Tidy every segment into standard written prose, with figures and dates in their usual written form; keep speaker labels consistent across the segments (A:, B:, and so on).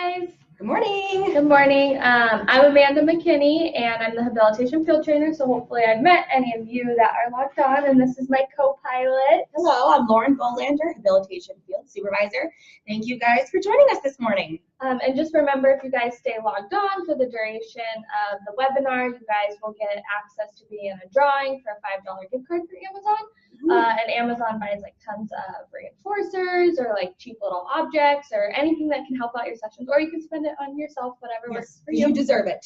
A: Guys.
B: Good morning.
A: Good morning. I'm Amanda McKinney, and I'm the Habilitation Field Trainer, so hopefully I've met any of you that are logged on, and this is my co-pilot.
B: Hello, I'm Lauren Bolander, Habilitation Field Supervisor. Thank you guys for joining us this morning.
A: And just remember, if you guys stay logged on for the duration of the webinar, you guys will get access to be in a drawing for a $5 gift card for Amazon. And Amazon buys like tons of reinforcers or like cheap little objects or anything that can help out your sessions, or you can spend it on yourself, whatever works for you.
B: You deserve it.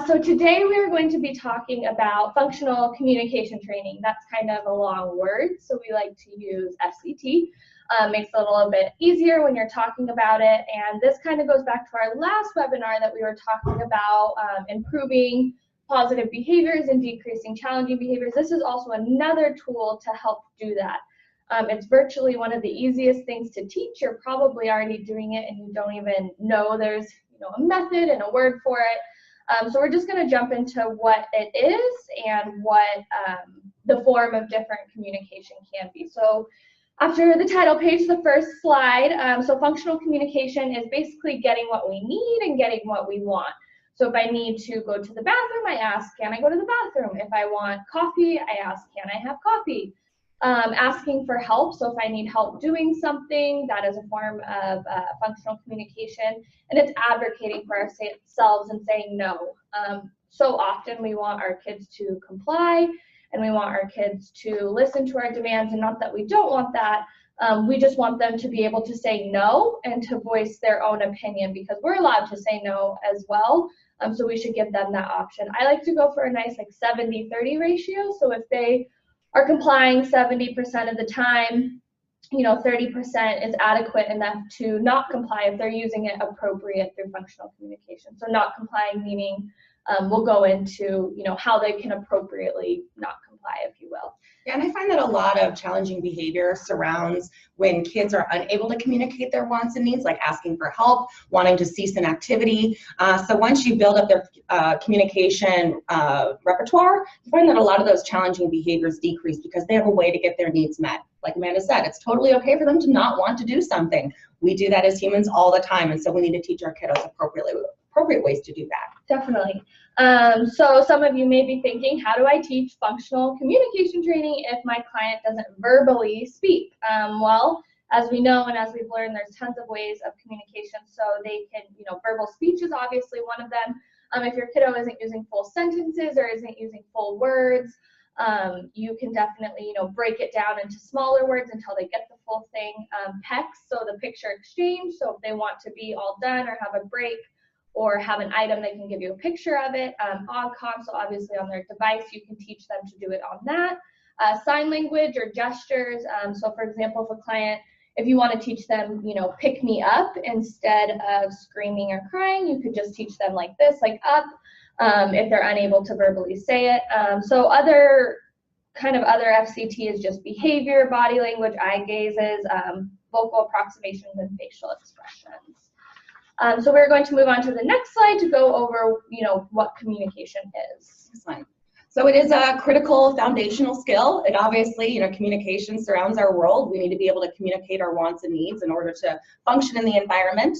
A: So today we are going to be talking about functional communication training. That's kind of a long word, so we like to use FCT. Makes it a little bit easier when you're talking about it. And this kind of goes back to our last webinar that we were talking about improving positive behaviors and decreasing challenging behaviors. This is also another tool to help do that. It's virtually one of the easiest things to teach. You're probably already doing it and you don't even know there's a method and a word for it. So we're just going to jump into what it is and what the form of different communication can be. So after the title page, the first slide, so functional communication is basically getting what we need and getting what we want. So if I need to go to the bathroom, I ask, can I go to the bathroom? If I want coffee, I ask, can I have coffee? Asking for help, so if I need help doing something, that is a form of functional communication, and it's advocating for ourselves and saying no. So often we want our kids to comply, and we want our kids to listen to our demands, and not that we don't want that, we just want them to be able to say no and to voice their own opinion, because we're allowed to say no as well. So we should give them that option. I like to go for a nice like 70-30 ratio, so if they are complying 70% of the time, 30% is adequate enough to not comply if they're using it appropriate through functional communication. So not complying meaning we'll go into how they can appropriately not comply, if you will.
B: Yeah, and I find that a lot of challenging behavior surrounds when kids are unable to communicate their wants and needs, like asking for help, wanting to cease an activity. So once you build up their communication repertoire, you find that a lot of those challenging behaviors decrease because they have a way to get their needs met. Like Amanda said, it's totally okay for them to not want to do something. We do that as humans all the time, and so we need to teach our kiddos appropriate ways to do that.
A: Definitely. So some of you may be thinking, how do I teach functional communication training if my client doesn't verbally speak? Well, as we know and as we've learned, there's tons of ways of communication. So they can, verbal speech is obviously one of them. If your kiddo isn't using full sentences or isn't using full words, you can definitely, break it down into smaller words until they get the full thing. PECs, so the picture exchange. So if they want to be all done or have a break, or have an item, they can give you a picture of it. OGCOM, so obviously on their device, you can teach them to do it on that. Sign language or gestures. So for example, if you want to teach them, pick me up instead of screaming or crying, you could just teach them like this, like up, if they're unable to verbally say it. So other FCT is just behavior, body language, eye gazes, vocal approximations, and facial expressions. So we're going to move on to the next slide to go over, what communication is.
B: Excellent. So it is a critical foundational skill. It obviously, communication surrounds our world. We need to be able to communicate our wants and needs in order to function in the environment.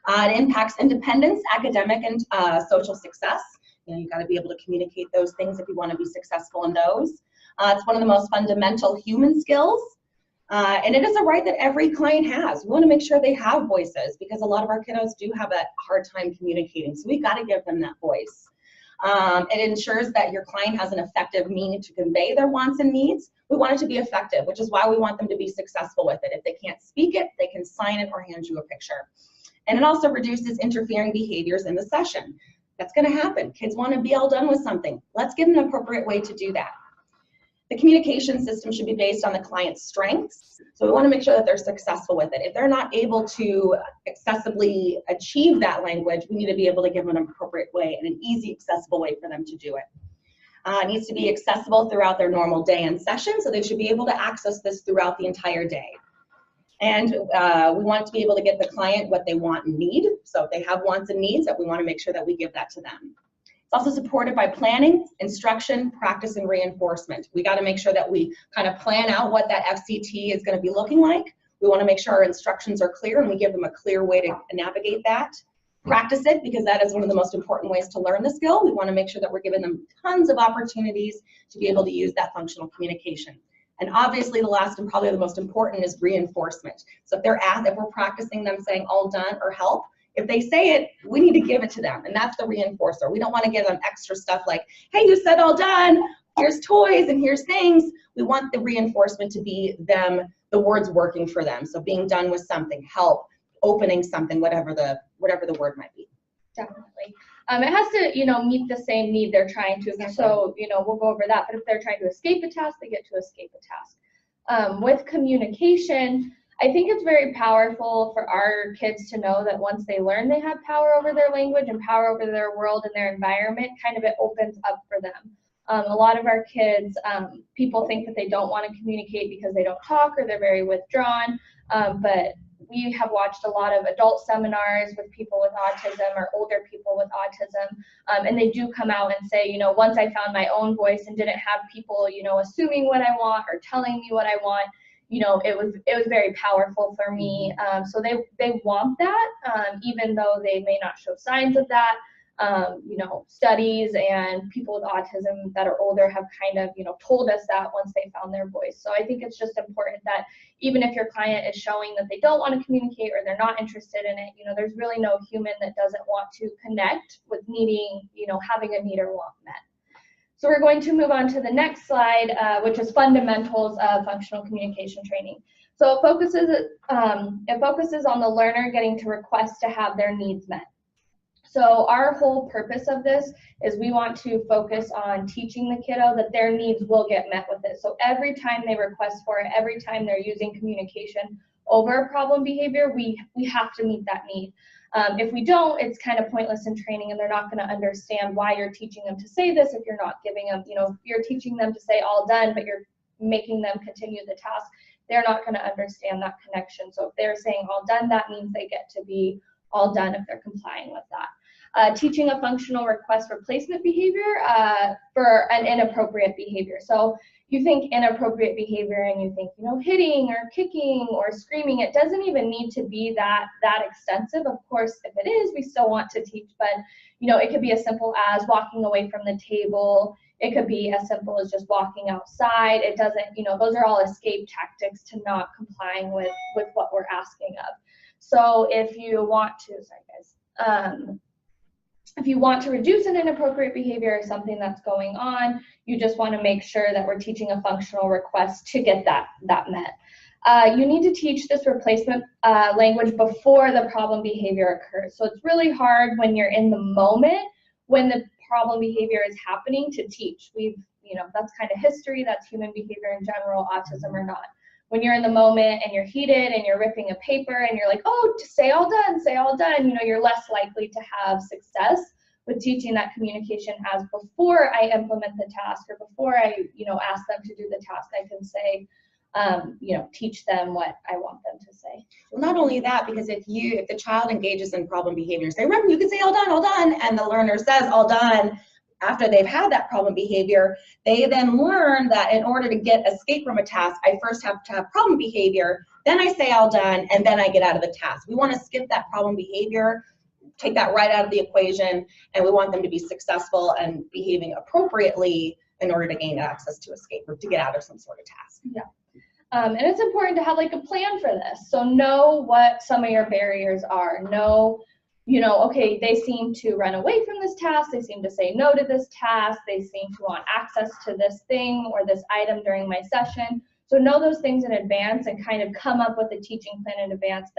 B: It impacts independence, academic, and social success. You got to be able to communicate those things if you want to be successful in those. It's one of the most fundamental human skills. And it is a right that every client has. We want to make sure they have voices because a lot of our kiddos do have a hard time communicating. So we've got to give them that voice. It ensures that your client has an effective means to convey their wants and needs. We want it to be effective, which is why we want them to be successful with it. If they can't speak it, they can sign it or hand you a picture. And it also reduces interfering behaviors in the session. That's going to happen. Kids want to be all done with something. Let's give them an appropriate way to do that. The communication system should be based on the client's strengths. So we want to make sure that they're successful with it. If they're not able to accessibly achieve that language, we need to be able to give them an appropriate way and an easy, accessible way for them to do it. It needs to be accessible throughout their normal day and session, so they should be able to access this throughout the entire day. And we want to be able to get the client what they want and need. So if they have wants and needs, that we want to make sure that we give that to them. It's also supported by planning, instruction, practice, and reinforcement. We got to make sure that we kind of plan out what that FCT is going to be looking like. We want to make sure our instructions are clear and we give them a clear way to navigate that. Practice it, because that is one of the most important ways to learn the skill. We want to make sure that we're giving them tons of opportunities to be able to use that functional communication. And obviously the last and probably the most important is reinforcement. So if we're practicing them saying all done or help, if they say it, we need to give it to them, and that's the reinforcer. We don't want to give them extra stuff like, hey, you said all done, here's toys and here's things. We want the reinforcement to be them, the words working for them. So being done with something, help, opening something, whatever the word might be.
A: Definitely. It has to, meet the same need they're trying to. Exactly. So, we'll go over that. But if they're trying to escape a task, they get to escape a task. With communication, I think it's very powerful for our kids to know that once they learn they have power over their language and power over their world and their environment, kind of it opens up for them. A lot of our kids, people think that they don't want to communicate because they don't talk or they're very withdrawn, but we have watched a lot of adult seminars with people with autism or older people with autism, and they do come out and say, once I found my own voice and didn't have people, assuming what I want or telling me what I want, it was very powerful for me. So they want that, even though they may not show signs of that. Studies and people with autism that are older have kind of, told us that once they found their voice. So I think it's just important that even if your client is showing that they don't want to communicate or they're not interested in it, there's really no human that doesn't want to connect with needing, having a need or want met. So we're going to move on to the next slide, which is fundamentals of functional communication training. So it focuses on the learner getting to request to have their needs met. So our whole purpose of this is we want to focus on teaching the kiddo that their needs will get met with it. So every time they request for it, every time they're using communication over a problem behavior, we have to meet that need. If we don't, it's kind of pointless in training, and they're not going to understand why you're teaching them to say this if you're not giving them, if you're teaching them to say all done, but you're making them continue the task, they're not going to understand that connection. So if they're saying all done, that means they get to be all done if they're complying with that. Teaching a functional request replacement behavior for an inappropriate behavior. So you think inappropriate behavior and you think, hitting or kicking or screaming. It doesn't even need to be that extensive. Of course, if it is, we still want to teach, but it could be as simple as walking away from the table. It could be as simple as just walking outside. It doesn't, those are all escape tactics to not complying with what we're asking of. So if you want to, if you want to reduce an inappropriate behavior or something that's going on, you just want to make sure that we're teaching a functional request to get that met. You need to teach this replacement language before the problem behavior occurs. So it's really hard when you're in the moment, when the problem behavior is happening, to teach. That's kind of history, that's human behavior in general, autism or not. When you're in the moment and you're heated and you're ripping a paper and you're like, oh, just say all done, you're less likely to have success with teaching that communication as before I implement the task or before I, ask them to do the task, I can say, teach them what I want them to say.
B: Well, not only that, because if the child engages in problem behavior, say, remember, you can say all done, and the learner says all done, after they've had that problem behavior, they then learn that in order to escape from a task, I first have to have problem behavior, then I say all done, and then I get out of the task. We want to skip that problem behavior, take that right out of the equation, and we want them to be successful and behaving appropriately in order to gain access to escape or to get out of some sort of task.
A: Yeah. And it's important to have a plan for this. So know what some of your barriers are. Know, okay, they seem to run away from this task, they seem to say no to this task, they seem to want access to this thing or this item during my session. So know those things in advance and kind of come up with a teaching plan in advance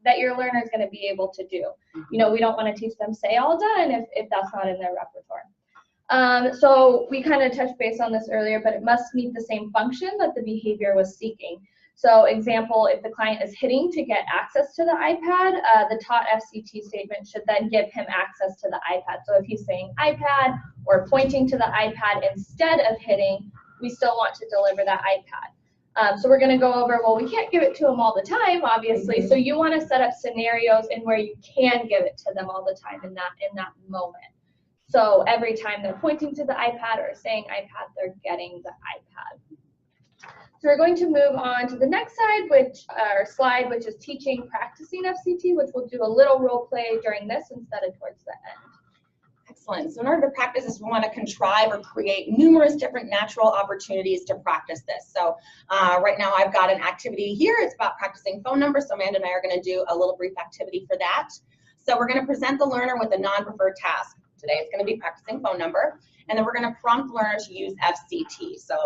A: that your learner is going to be able to do. We don't want to teach them say all done if that's not in their repertoire. So we kind of touched base on this earlier, but it must meet the same function that the behavior was seeking. So example, if the client is hitting to get access to the iPad, the taught FCT statement should then give him access to the iPad. So if he's saying iPad or pointing to the iPad instead of hitting, we still want to deliver that iPad. So we're going to go over, well, we can't give it to them all the time, obviously. So you want to set up scenarios in where you can give it to them all the time in that moment. So every time they're pointing to the iPad or saying iPad, they're getting the iPad. So we're going to move on to the next slide, which is teaching practicing FCT, which we'll do a little role play during this instead of towards the end.
B: Excellent. So in order to practice this, we want to contrive or create numerous different natural opportunities to practice this. So right now I've got an activity here. It's about practicing phone numbers. So Amanda and I are going to do a little brief activity for that. So we're going to present the learner with a non-preferred task. Today it's going to be practicing phone number. And then we're going to prompt the learner to use FCT. So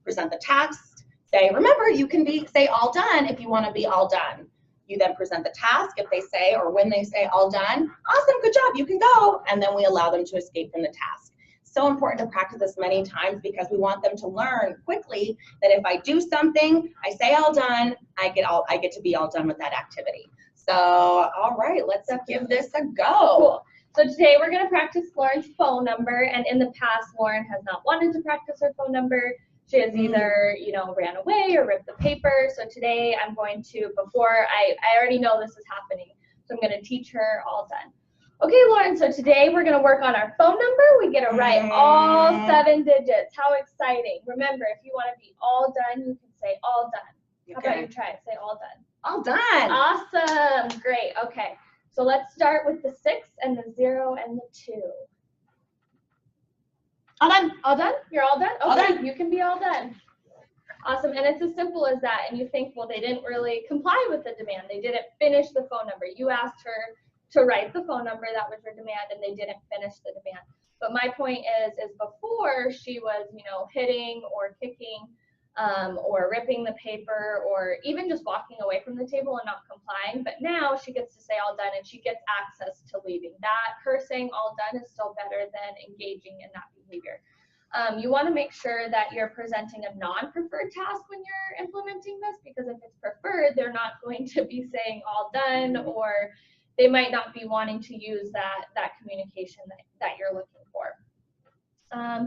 B: present the task. Say, remember, you can say all done if you want to be all done. You then present the task if they say, or when they say all done, awesome, good job, you can go. And then we allow them to escape from the task. So important to practice this many times because we want them to learn quickly that if I do something, I say all done, I get to be all done with that activity. So, all right, let's give this a go.
A: Cool. So today we're going to practice Lauren's phone number. And in the past, Lauren has not wanted to practice her phone number. She has either, ran away or ripped the paper. So today I'm going to, I already know this is happening. So I'm going to teach her all done. Okay, Lauren, so today we're going to work on our phone number. We get to write all 7 digits. How exciting. Remember, if you want to be all done, you can say all done. How about you try it? Say all done.
B: All done.
A: Awesome. Great. Okay. So let's start with the 6 and the 0 and the 2.
B: All done.
A: All done? You're all done? Okay,
B: all done.
A: You can be all done. Awesome, and it's as simple as that, and you think, well, they didn't really comply with the demand. They didn't finish the phone number. You asked her to write the phone number, that was her demand, and they didn't finish the demand. But my point is before she was, hitting or kicking or ripping the paper or even just walking away from the table and not complying, but now she gets to say all done and she gets access to leaving. That, her saying all done is still better than engaging in that behavior. You want to make sure that you're presenting a non-preferred task when you're implementing this, because if it's preferred, they're not going to be saying all done, or they might not be wanting to use that communication that you're looking for.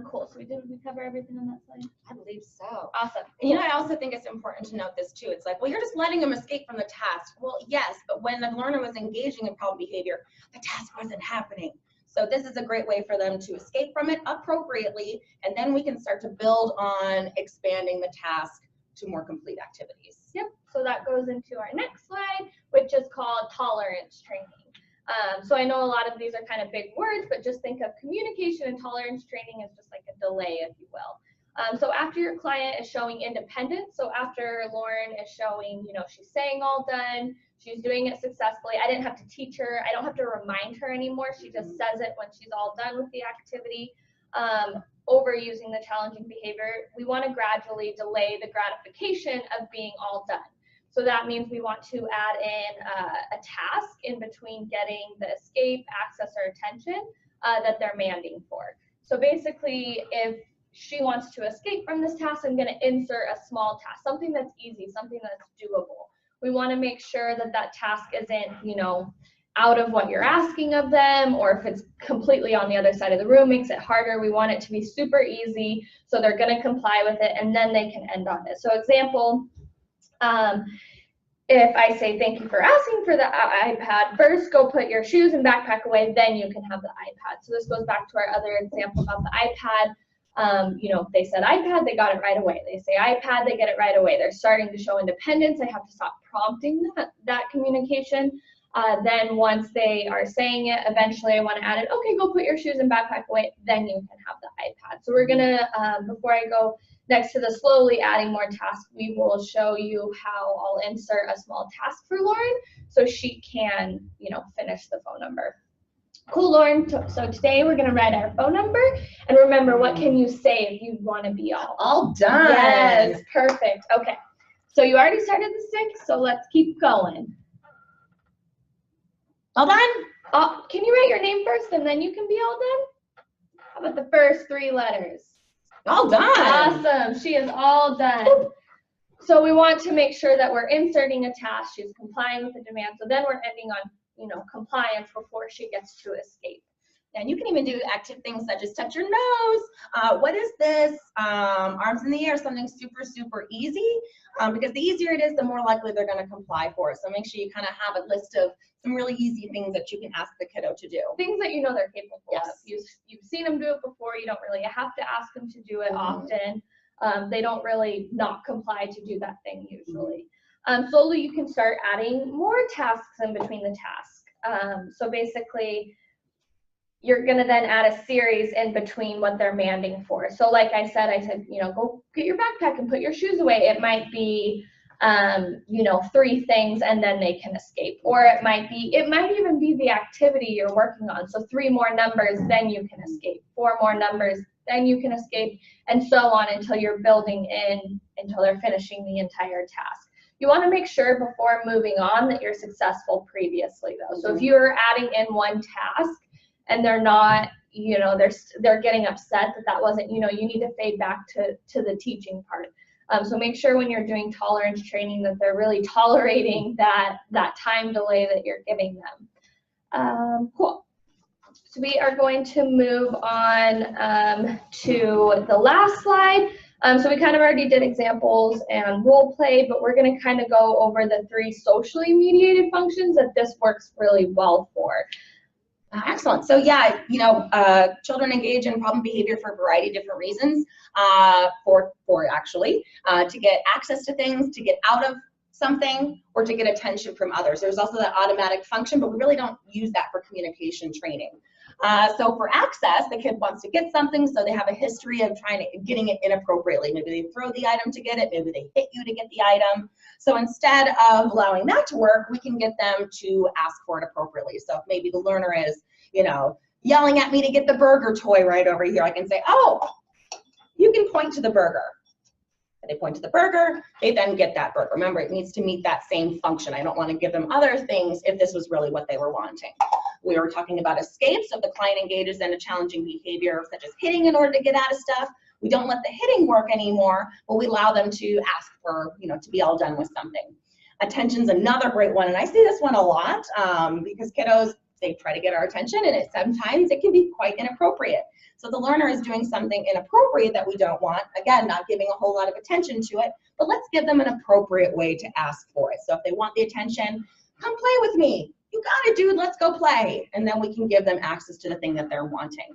A: Cool. So did we cover everything on that slide?
B: I believe so.
A: Awesome.
B: And I also think it's important to note this too. It's like, well, you're just letting them escape from the task. Well, yes, but when the learner was engaging in problem behavior, the task wasn't happening. So this is a great way for them to escape from it appropriately, and then we can start to build on expanding the task to more complete activities.
A: Yep. So that goes into our next slide, which is called tolerance training. So I know a lot of these are kind of big words, but just think of communication and tolerance training as just like a delay, if you will. So after your client is showing independence, so after Lauren is showing, she's saying all done, she's doing it successfully. I didn't have to teach her. I don't have to remind her anymore. She just says it when she's all done with the activity. Overusing the challenging behavior, we want to gradually delay the gratification of being all done. So that means we want to add in a task in between getting the escape, access, or attention that they're demanding for. So basically, if she wants to escape from this task, I'm going to insert a small task, something that's easy, something that's doable. We want to make sure that that task isn't, out of what you're asking of them, or if it's completely on the other side of the room, makes it harder. We want it to be super easy, so they're going to comply with it, and then they can end on it. So example, if I say, thank you for asking for the iPad, first go put your shoes and backpack away, then you can have the iPad. So this goes back to our other example about the iPad. They said iPad, they got it right away. They say iPad, they get it right away. They're starting to show independence. I have to stop prompting that communication. Then once they are saying it, eventually I want to add it, okay, go put your shoes and backpack away, then you can have the iPad. So we're going to, before I go next to the slowly adding more tasks, we will show you how I'll insert a small task for Lauren so she can, finish the phone number. Cool, Lauren. So today we're going to write our phone number. And remember, what can you say if you want to be all
B: done?
A: Yes, perfect. Okay. So you already started the 6, so let's keep going.
B: All done?
A: Can you write your name first and then you can be all done? How about the first 3 letters?
B: All done.
A: Awesome. She is all done. So we want to make sure that we're inserting a task. She's complying with the demand. So then we're ending on, compliance before she gets to escape.
B: And you can even do active things such as touch your nose. What is this? Arms in the air, something super, super easy. Because the easier it is, the more likely they're going to comply for it. So make sure you kind of have a list of some really easy things that you can ask the kiddo to do.
A: Things that they're capable of. You've seen them do it before. You don't really have to ask them to do it often. They don't really not comply to do that thing usually. Slowly you can start adding more tasks in between the tasks. So basically, you're going to then add a series in between what they're demanding for. So like I said, you know, go get your backpack and put your shoes away. It might be, you know, 3 things and then they can escape. Or it might even be the activity you're working on. So 3 more numbers, then you can escape. 4 more numbers, then you can escape, and so on until you're building in, until they're finishing the entire task. You want to make sure before moving on that you're successful previously though. So if you're adding in one task, and they're not, you know, they're getting upset that wasn't, you know, you need to fade back to the teaching part. So make sure when you're doing tolerance training that they're really tolerating that time delay that you're giving them. Cool. So we are going to move on to the last slide. So we kind of already did examples and role play, but we're going to kind of go over the 3 socially mediated functions that this works really well for.
B: Excellent. So yeah, you know, children engage in problem behavior for a variety of different reasons. To get access to things, to get out of something, or to get attention from others. There's also that automatic function, but we really don't use that for communication training. So for access, the kid wants to get something, so they have a history of getting it inappropriately. Maybe they throw the item to get it, maybe they hit you to get the item. So instead of allowing that to work, we can get them to ask for it appropriately. So if maybe the learner is, you know, yelling at me to get the burger toy right over here, I can say, oh, you can point to the burger. They point to the burger, they then get that burger. Remember, it needs to meet that same function. I don't want to give them other things if this was really what they were wanting. We were talking about escape, so if the client engages in a challenging behavior such as hitting in order to get out of stuff, we don't let the hitting work anymore, but we allow them to ask for, you know, to be all done with something. Attention's another great one, and I see this one a lot because kiddos, they try to get our attention, and sometimes it can be quite inappropriate. So the learner is doing something inappropriate that we don't want, again, not giving a whole lot of attention to it, but let's give them an appropriate way to ask for it. So if they want the attention, come play with me. You got it, dude, let's go play. And then we can give them access to the thing that they're wanting.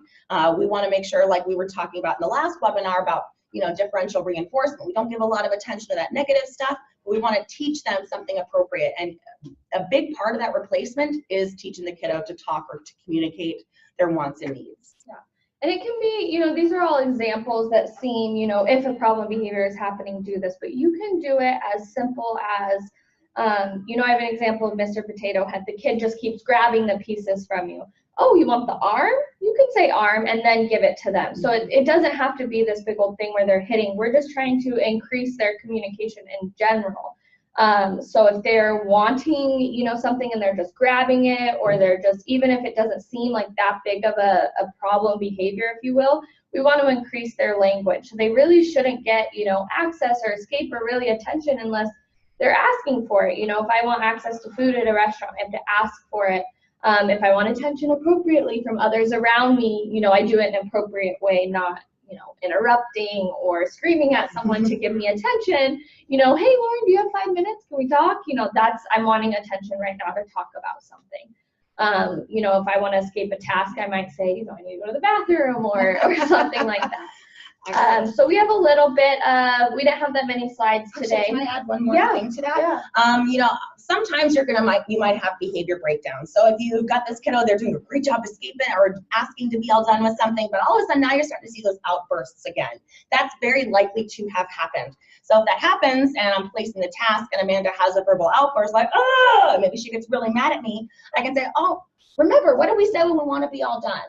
B: We want to make sure, like we were talking about in the last webinar about, you know, differential reinforcement. We don't give a lot of attention to that negative stuff, but we want to teach them something appropriate. And a big part of that replacement is teaching the kiddo to talk or to communicate their wants and needs.
A: Yeah. And it can be, you know, these are all examples that seem, you know, if a problem behavior is happening, do this, but you can do it as simple as, you know, I have an example of Mr. Potato Head. The kid just keeps grabbing the pieces from you. Oh, you want the arm? You can say arm and then give it to them. So it doesn't have to be this big old thing where they're hitting. We're just trying to increase their communication in general. So if they're wanting, you know, something and they're just grabbing it, or they're just, even if it doesn't seem like that big of a problem behavior, if you will, we want to increase their language. So they really shouldn't get, you know, access or escape or really attention unless they're asking for it. You know, if I want access to food at a restaurant, I have to ask for it. If I want attention appropriately from others around me, you know, I do it in an appropriate way, not, you know, interrupting or screaming at someone to give me attention. You know, hey, Lauren, do you have 5 minutes? Can we talk? You know, I'm wanting attention right now to talk about something. You know, if I want to escape a task, I might say, you know, I need to go to the bathroom or something like that. So we have a little bit of, we didn't have that many slides today.
B: Can I add one more thing to that?
A: Yeah.
B: You know, sometimes you might have behavior breakdowns. So if you've got this kiddo, they're doing a great job escaping or asking to be all done with something, but all of a sudden now you're starting to see those outbursts again. That's very likely to have happened. So if that happens and I'm placing the task and Amanda has a verbal outburst like, oh, maybe she gets really mad at me, I can say, oh, remember, what did we say when we want to be all done?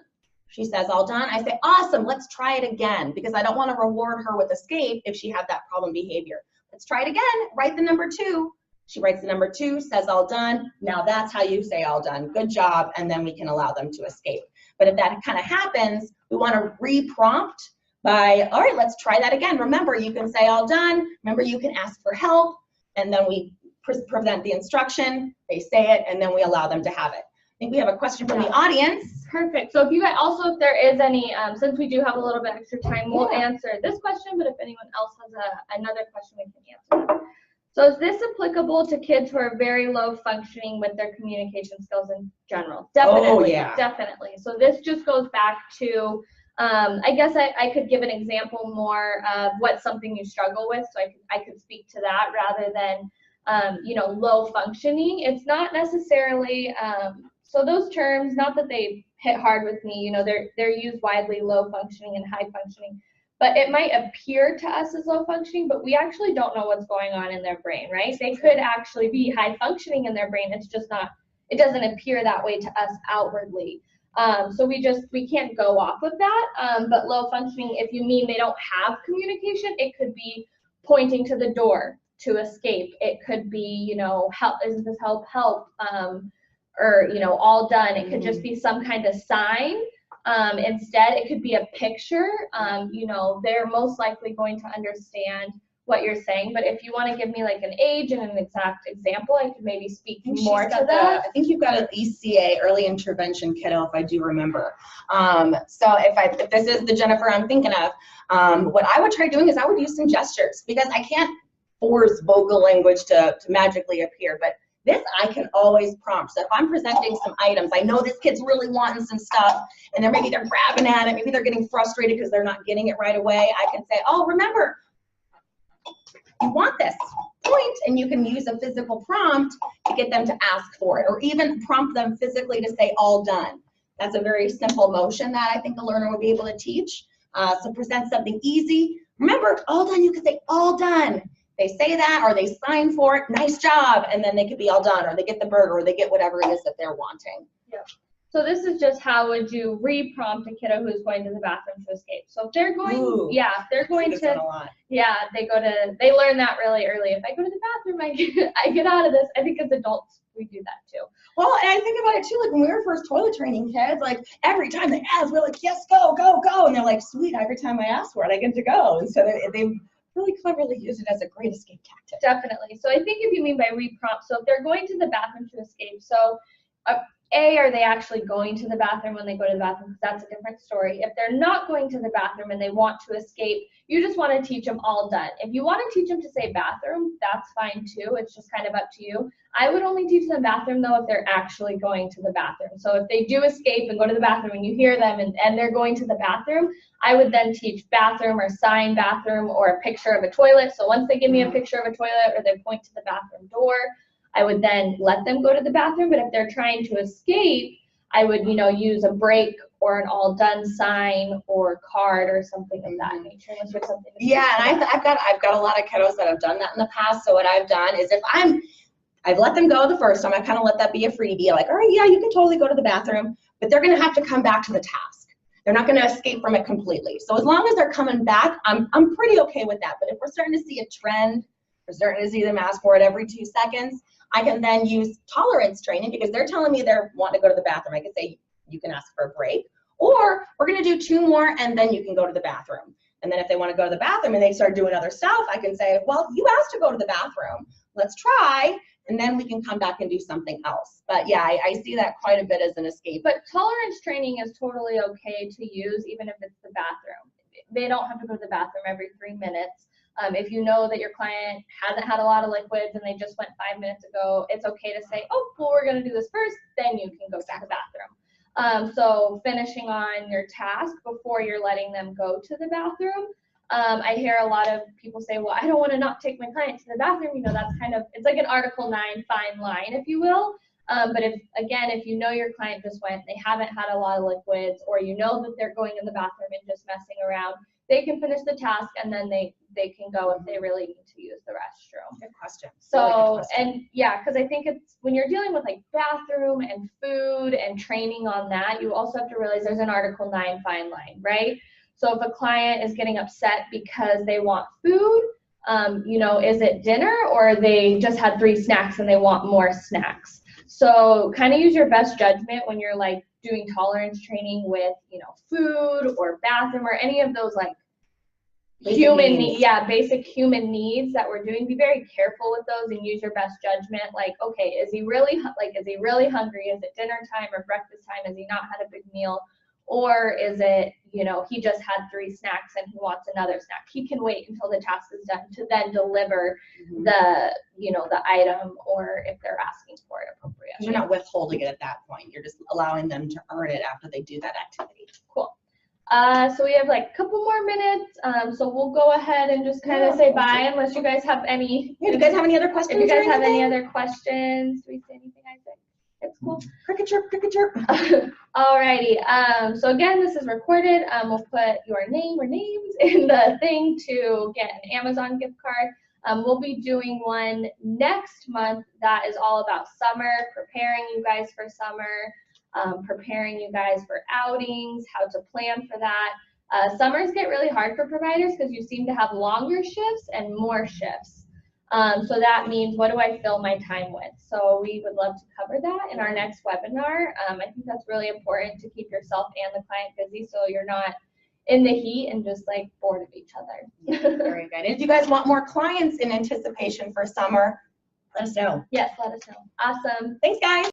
B: She says, all done. I say, awesome, let's try it again, because I don't want to reward her with escape if she had that problem behavior. Let's try it again. Write the number 2. She writes the number 2, says all done. Now that's how you say all done. Good job. And then we can allow them to escape. But if that kind of happens, we want to re-prompt by, all right, let's try that again. Remember, you can say all done. Remember, you can ask for help. And then we present the instruction. They say it, and then we allow them to have it. I think we have a question from the audience.
A: Perfect. So if you guys, also if there is any, since we do have a little bit extra time, we'll answer this question, but if anyone else has another question, we can answer that. So is this applicable to kids who are very low functioning with their communication skills in general? Definitely.
B: Oh, yeah.
A: Definitely. So this just goes back to I guess I could give an example more of what's something you struggle with, so I could speak to that rather than, low functioning. It's not necessarily, so those terms, not that they hit hard with me, they're used widely, low functioning and high functioning, but it might appear to us as low functioning, but we actually don't know what's going on in their brain, right? They could actually be high functioning in their brain. It's just not, it doesn't appear that way to us outwardly. So we can't go off of that. But low functioning, if you mean they don't have communication, it could be pointing to the door to escape. It could be, help, is this help, or, all done. It could just be some kind of sign. Instead, it could be a picture. They're most likely going to understand what you're saying. But if you want to give me like an age and an exact example, I could maybe speak more to that.
B: I think you've got an ECA, early intervention kiddo, if I do remember. So if this is the Jennifer I'm thinking of, what I would try doing is I would use some gestures, because I can't force vocal language to magically appear, but this I can always prompt. So if I'm presenting some items, I know this kid's really wanting some stuff, and maybe they're grabbing at it, maybe they're getting frustrated because they're not getting it right away. I can say, oh, remember, you want this, point, and you can use a physical prompt to get them to ask for it, or even prompt them physically to say all done. That's a very simple motion that I think the learner will be able to teach. So present something easy. Remember, all done, you can say all done. They say that, or they sign for it, nice job, and then they could be all done, or they get the burger, or they get whatever it is that they're wanting.
A: Yep. So this is just how would you re-prompt a kiddo who's going to the bathroom to escape. So if they're going, if they're going to, they learn that really early. If I go to the bathroom, I get out of this. I think as adults, we do that too.
B: Well, and I think about it too, like when we were first toilet training kids, like every time they ask, we're like, yes, go, go, go. And they're like, sweet, every time I ask for it, I get to go. And so they really cleverly use it as a great escape tactic.
A: Definitely. So I think if you mean by re-prompt, so if they're going to the bathroom to escape, so are they actually going to the bathroom when they go to the bathroom? Because that's a different story. If they're not going to the bathroom and they want to escape, you just want to teach them all done. If you want to teach them to say bathroom, that's fine too. It's just kind of up to you. I would only teach them bathroom though if they're actually going to the bathroom. So if they do escape and go to the bathroom and you hear them and they're going to the bathroom, I would then teach bathroom or sign bathroom or a picture of a toilet. So once they give me a picture of a toilet or they point to the bathroom door, I would then let them go to the bathroom. But if they're trying to escape, I would, use a break or an all done sign or card or something of that nature.
B: Yeah, and I've got a lot of kiddos that have done that in the past. So what I've done is if I've let them go the first time, I kind of let that be a freebie. Like, all right, yeah, you can totally go to the bathroom, but they're going to have to come back to the task. They're not going to escape from it completely. So as long as they're coming back, I'm pretty okay with that. But if we're starting to see a trend, we're starting to see them ask for it every 2 seconds, I can then use tolerance training, because they're telling me they're wanting to go to the bathroom. I can say, you can ask for a break, or we're going to do 2 more and then you can go to the bathroom. And then if they want to go to the bathroom and they start doing other stuff, I can say, well, you asked to go to the bathroom. Let's try, and then we can come back and do something else. But yeah, I see that quite a bit as an escape.
A: But tolerance training is totally okay to use, even if it's the bathroom. They don't have to go to the bathroom every 3 minutes. If you know that your client hasn't had a lot of liquids and they just went 5 minutes ago, it's okay to say, oh, well, we're going to do this first, then you can go to the bathroom. So finishing on your task before you're letting them go to the bathroom. I hear a lot of people say, well, I don't want to not take my client to the bathroom. That's kind of, it's like an Article 9 fine line, if you will. But if you know your client just went, they haven't had a lot of liquids, or you know that they're going in the bathroom and just messing around, they can finish the task and then they can go if they really need to use the restroom.
B: Good question.
A: So,
B: really good question.
A: and yeah, because I think it's, when you're dealing with like bathroom and food and training on that, you also have to realize there's an Article 9 fine line, right? So if a client is getting upset because they want food, is it dinner, or they just had 3 snacks and they want more snacks? So kind of use your best judgment when you're like doing tolerance training with, food or bathroom or any of those like basic human needs that we're doing. Be very careful with those and use your best judgment. Like, okay, is he really hungry? Is it dinner time or breakfast time? Has he not had a big meal? Or is it, he just had 3 snacks and he wants another snack? He can wait until the task is done to then deliver the item, or if they're asking for it appropriately.
B: You're not withholding it at that point. You're just allowing them to earn it after they do that activity.
A: Cool. So we have like a couple more minutes. So we'll go ahead and just kind of say bye unless you guys have any.
B: Yeah, do you guys have any other questions?
A: If you guys have any other questions, do we say anything, Isaac? It's cool.
B: Cricket chirp, cricket chirp.
A: Alrighty. So again, this is recorded. We'll put your name or names in the thing to get an Amazon gift card. We'll be doing one next month that is all about summer, preparing you guys for summer, preparing you guys for outings, how to plan for that. Summers get really hard for providers because you seem to have longer shifts and more shifts. So that means, what do I fill my time with? So we would love to cover that in our next webinar. I think that's really important to keep yourself and the client busy so you're not in the heat and just like bored of each other.
B: Very good. And if you guys want more clients in anticipation for summer, let us know.
A: Yes, let us know. Awesome.
B: Thanks, guys.